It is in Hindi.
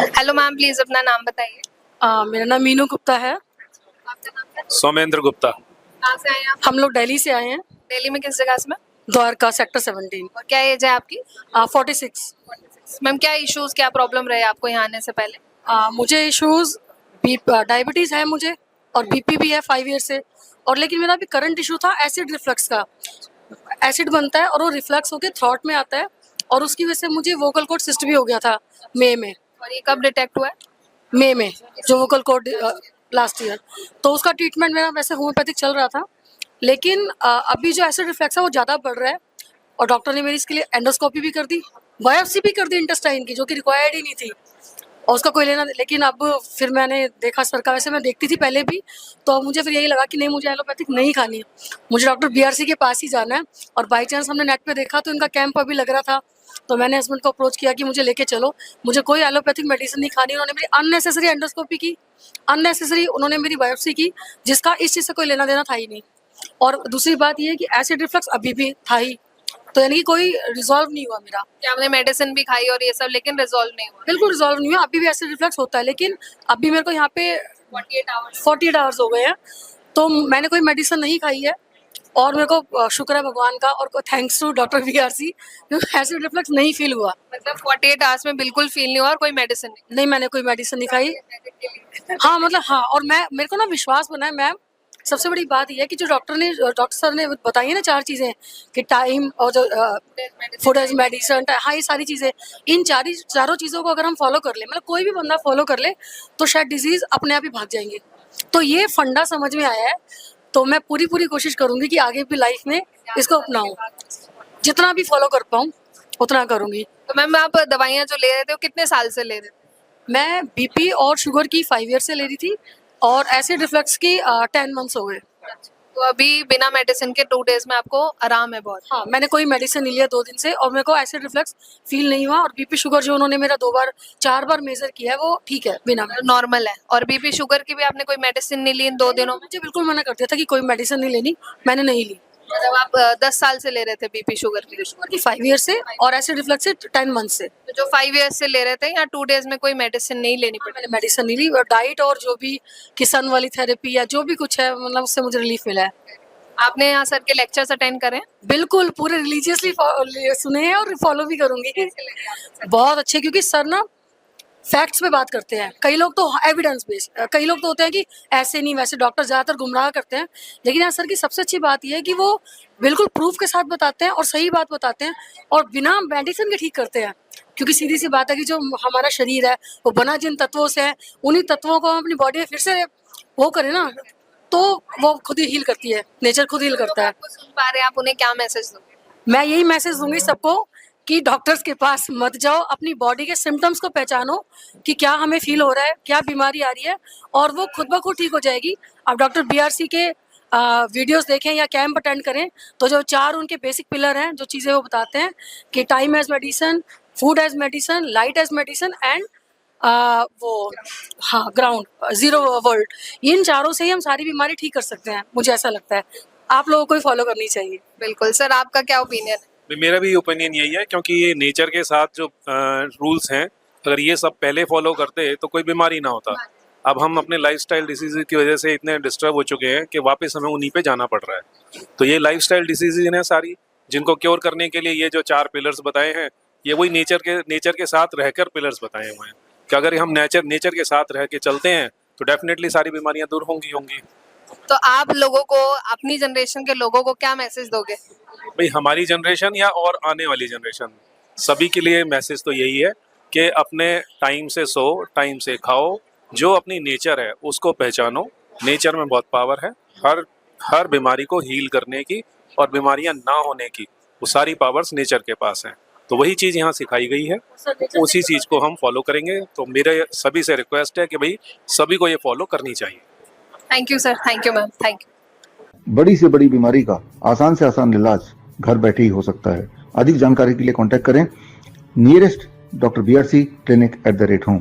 हेलो मैम, प्लीज अपना नाम बताइए। मेरा नाम मीनू गुप्ता है। आपका नाम क्या है? सोमेंद्र गुप्ता। कहाँ से आए हैं आप? हम लोग दिल्ली से आए हैं, दिल्ली में किस जगह से मैम? द्वारका सेक्टर 17। और क्या एज है आपकी? 46। मैम क्या इश्यूज, क्या प्रॉब्लम रहे आपको यहाँ आने से पहले? मुझे इश्यूज डायबिटीज़ है मुझे, और बीपी भी है 5 ईयर से। और लेकिन मेरा अभी करंट इशू था एसिड रिफ्लक्स का। एसिड बनता है और वो रिफ्लक्स होकर थ्रॉट में आता है, और उसकी वजह से मुझे वोकल कॉर्ड सिस्ट भी हो गया था मई में। और ये कब डिटेक्ट हुआ है? मई में जो वोकल कॉर्ड लास्ट ईयर, तो उसका ट्रीटमेंट मेरा वैसे होम्योपैथिक चल रहा था। लेकिन अभी जो एसिड रिफ्लक्स है वो ज़्यादा बढ़ रहा है, और डॉक्टर ने मेरी इसके लिए एंडोस्कोपी भी कर दी, बायोप्सी भी कर दी इंटेस्टाइन की, जो कि रिक्वायर्ड ही नहीं थी और उसका कोई लेना। लेकिन अब फिर मैंने देखा सर का, वैसे मैं देखती थी पहले भी, तो मुझे फिर यही लगा कि नहीं, मुझे एलोपैथिक नहीं खानी है, मुझे डॉक्टर बीआरसी के पास ही जाना है। और बाई चांस हमने नेट पे देखा तो इनका कैंप अभी लग रहा था, तो मैंने हस्बैंड को अप्रोच किया कि मुझे लेके चलो, मुझे कोई एलोपैथिक मेडिसिन नहीं खानी। उन्होंने मेरी अननेसेसरी एंडोस्कोपी की, अननेसेसरी उन्होंने मेरी बायोप्सी की, जिसका इस चीज़ से कोई लेना देना था ही नहीं। और दूसरी बात ये है कि एसिड रिफ्लक्स अभी भी था ही, तो यानी कि कोई रिजॉल्व नहीं हुआ मेरा। क्या आपने मेडिसिन भी खाई और ये सब, लेकिन रिजॉल्व नहीं हुआ? बिल्कुल रिजॉल्व नहीं हुआ, अभी भी एसिड रिफ्लक्स होता है, लेकिन अभी मेरे को यहाँ पे 48 आवर्स हो गए हैं, तो मैंने कोई मेडिसिन नहीं खाई है। और मेरे को शुक्र है भगवान का, और थैंक्स टू डॉक्टर बीआरसी, क्योंकि एसिड रिफ्लक्स नहीं फील हुआ। मतलब 48 आवर्स में बिल्कुल फील नहीं हुआ और कोई मेडिसिन नहीं? नहीं, मैंने कोई मेडिसिन नहीं खाई। हाँ मतलब हाँ, और मेरे को ना विश्वास बना है मैम। सबसे बड़ी बात यह है कि जो डॉक्टर सर ने बताई है ना 4 चीज़ें, कि टाइम और जो फूड एज मेडिसिन, हाँ ये सारी चीज़ें, इन चारों चीज़ों को अगर हम फॉलो कर ले, मतलब कोई भी बंदा फॉलो कर ले, तो शायद डिजीज़ अपने आप ही भाग जाएंगे। तो ये फंडा समझ में आया है, तो मैं पूरी कोशिश करूँगी कि आगे भी लाइफ में इसको अपनाऊँ, जितना भी फॉलो कर पाऊँ उतना करूँगी। तो मैम आप दवाइयाँ जो ले रहे थे वो कितने साल से ले रहे थे? मैं बीपी और शुगर की 5 ईयर से ले रही थी, और एसिड रिफ्लक्स की 10 मंथ्स हो गए। तो अभी बिना मेडिसिन के 2 डेज में आपको आराम है बहुत? हाँ, मैंने कोई मेडिसिन नहीं लिया 2 दिन से, और मेरे को एसिड रिफ्लक्स फील नहीं हुआ। और बीपी शुगर जो उन्होंने मेरा 4 बार मेजर किया है वो ठीक है, बिना नॉर्मल है। और बीपी शुगर की भी आपने कोई मेडिसिन नहीं ली इन 2 दिनों में? मुझे बिल्कुल मना कर दिया था कि कोई मेडिसिन नहीं लेनी, मैंने नहीं ली। मतलब आप 10 साल से ले रहे थे बीपी शुगर की? शुगर की 5 ईयर से, और एसिड रिफ्लक्स से 10 मंथ से। तो जो 5 ईयर्स से ले रहे थे, या 2 डेज में कोई मेडिसिन नहीं लेनी पड़ी? मैंने मेडिसिन नहीं ली, और डाइट और जो भी किसान वाली थेरेपी या जो भी कुछ है, मतलब उससे मुझे रिलीफ मिला है। आपने यहाँ सर के लेक्चर्स अटेंड करे? बिल्कुल, पूरे रिलीजियसली सुने हैं और फॉलो भी करूंगी। बहुत अच्छे, क्योंकि सर ना फैक्ट्स पे बात करते हैं। कई लोग तो एविडेंस बेस्ड, कई लोग तो होते हैं कि ऐसे नहीं वैसे, डॉक्टर ज़्यादातर गुमराह करते हैं। लेकिन यहाँ सर की सबसे अच्छी बात यह है कि वो बिल्कुल प्रूफ के साथ बताते हैं और सही बात बताते हैं, और बिना मेडिसिन के ठीक करते हैं। क्योंकि सीधी सी बात है कि जो हमारा शरीर है वो बना जिन तत्वों से है, उन्हीं तत्वों को हम अपनी बॉडी में फिर से वो करें ना, तो वो खुद ही हील करती है, नेचर खुद हील करता है। आपको सुन पा रहे हैं, आप उन्हें क्या मैसेज दोगे? मैं यही मैसेज दूंगी सबको कि डॉक्टर्स के पास मत जाओ, अपनी बॉडी के सिम्टम्स को पहचानो कि क्या हमें फील हो रहा है, क्या बीमारी आ रही है, और वो खुद ब खुद ठीक हो जाएगी। आप डॉक्टर बीआरसी के वीडियोस देखें या कैंप अटेंड करें, तो जो 4 उनके बेसिक पिलर हैं, जो चीज़ें वो बताते हैं कि time as medicine, food as medicine, light as medicine, and वो हाँ ग्राउंड जीरो वर्ल्ड, इन चारों से ही हम सारी बीमारी ठीक कर सकते हैं, मुझे ऐसा लगता है। आप लोगों को ही फॉलो करनी चाहिए। बिल्कुल सर, आपका क्या ओपिनियन है? मेरा भी ओपिनियन यही है, क्योंकि ये नेचर के साथ जो रूल्स हैं, अगर ये सब पहले फॉलो करते तो कोई बीमारी ना होता। अब हम अपने लाइफस्टाइल डिसीज की वजह से इतने डिस्टर्ब हो चुके हैं कि वापस हमें उन्हीं पे जाना पड़ रहा है। तो ये लाइफस्टाइल डिसीजेज हैं सारी, जिनको क्योर करने के लिए ये जो 4 पिलर्स बताए हैं, ये वही नेचर के साथ रहकर पिलर्स बताए हुए हैं कि अगर हम नेचर के साथ रह के चलते हैं तो डेफिनेटली सारी बीमारियां दूर होंगी। तो आप लोगों को, अपनी जनरेशन के लोगों को क्या मैसेज दोगे? भाई, हमारी जनरेशन या और आने वाली जनरेशन, सभी के लिए मैसेज तो यही है कि अपने टाइम से सो, टाइम से खाओ, जो अपनी नेचर है उसको पहचानो। नेचर में बहुत पावर है, हर बीमारी को हील करने की और बीमारियां ना होने की, वो सारी पावर्स नेचर के पास हैं। तो वही चीज़ यहाँ सिखाई गई है, उसी चीज़ को हम फॉलो करेंगे। तो मेरे सभी से रिक्वेस्ट है कि भाई सभी को ये फॉलो करनी चाहिए। Thank you sir, thank you ma'am, thank you. बड़ी से बड़ी बीमारी का आसान से आसान इलाज घर बैठे ही हो सकता है। अधिक जानकारी के लिए कांटेक्ट करें nearest doctor BRC clinic @ home.